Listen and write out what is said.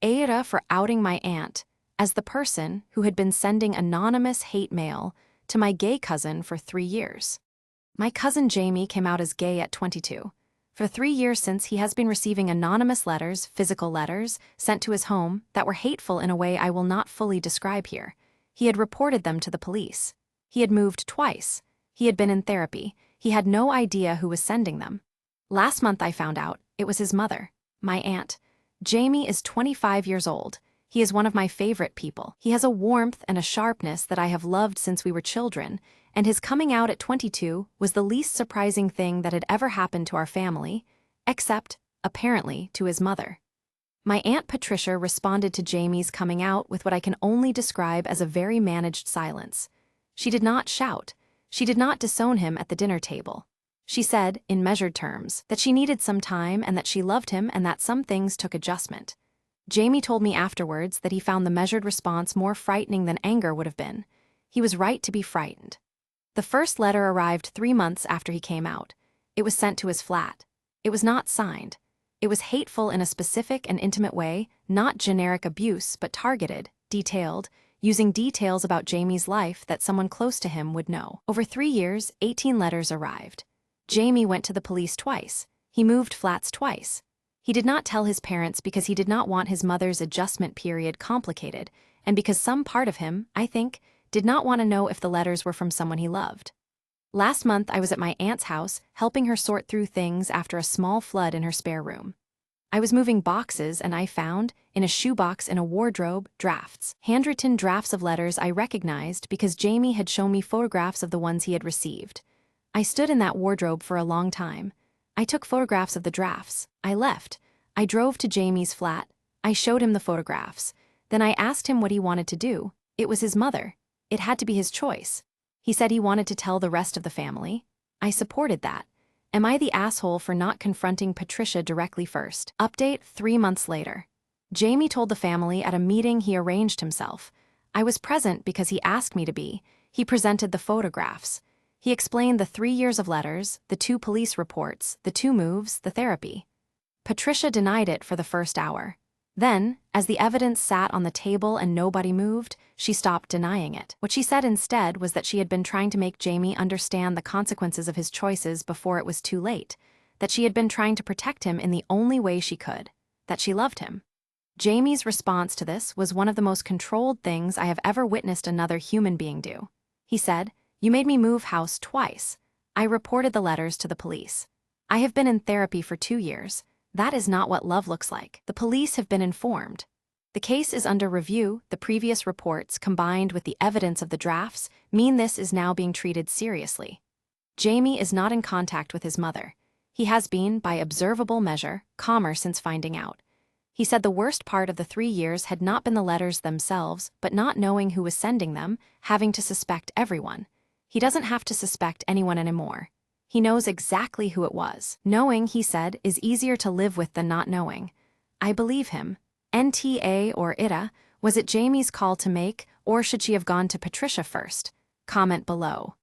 AITA for outing my aunt as the person who had been sending anonymous hate mail to my gay cousin for 3 years. My cousin Jamie came out as gay at 22. For 3 years since, he has been receiving anonymous letters, physical letters, sent to his home that were hateful in a way I will not fully describe here. He had reported them to the police. He had moved twice. He had been in therapy. He had no idea who was sending them. Last month I found out it was his mother, my aunt. Jamie is 25 years old. He is one of my favorite people. He has a warmth and a sharpness that I have loved since we were children, and his coming out at 22 was the least surprising thing that had ever happened to our family, except, apparently, to his mother. My Aunt Patricia responded to Jamie's coming out with what I can only describe as a very managed silence. She did not shout. She did not disown him at the dinner table. She said, in measured terms, that she needed some time and that she loved him and that some things took adjustment. Jamie told me afterwards that he found the measured response more frightening than anger would have been. He was right to be frightened. The first letter arrived 3 months after he came out. It was sent to his flat. It was not signed. It was hateful in a specific and intimate way, not generic abuse, but targeted, detailed, using details about Jamie's life that someone close to him would know. Over 3 years, 18 letters arrived. Jamie went to the police twice. He moved flats twice. He did not tell his parents because he did not want his mother's adjustment period complicated, and because some part of him, I think, did not want to know if the letters were from someone he loved. Last month I was at my aunt's house helping her sort through things after a small flood in her spare room. I was moving boxes and I found, in a shoebox in a wardrobe, drafts. Handwritten drafts of letters I recognized because Jamie had shown me photographs of the ones he had received. I stood in that wardrobe for a long time. I took photographs of the drafts. I left. I drove to Jamie's flat. I showed him the photographs. Then I asked him what he wanted to do. It was his mother. It had to be his choice. He said he wanted to tell the rest of the family. I supported that. Am I the asshole for not confronting Patricia directly first? Update 3 months later. Jamie told the family at a meeting he arranged himself. I was present because he asked me to be. He presented the photographs. He explained the 3 years of letters, the 2 police reports, the 2 moves, the therapy. Patricia denied it for the first hour. Then, as the evidence sat on the table and nobody moved, she stopped denying it. What she said instead was that she had been trying to make Jamie understand the consequences of his choices before it was too late, that she had been trying to protect him in the only way she could, that she loved him. Jamie's response to this was one of the most controlled things I have ever witnessed another human being do. He said, "You made me move house twice. I reported the letters to the police. I have been in therapy for 2 years. That is not what love looks like. The police have been informed. The case is under review. The previous reports, combined with the evidence of the drafts, mean this is now being treated seriously." Jamie is not in contact with his mother. He has been, by observable measure, calmer since finding out. He said the worst part of the 3 years had not been the letters themselves, but not knowing who was sending them, having to suspect everyone. He doesn't have to suspect anyone anymore. He knows exactly who it was. Knowing, he said, is easier to live with than not knowing. I believe him. NTA or ITA, was it Jamie's call to make, or should she have gone to Patricia first? Comment below.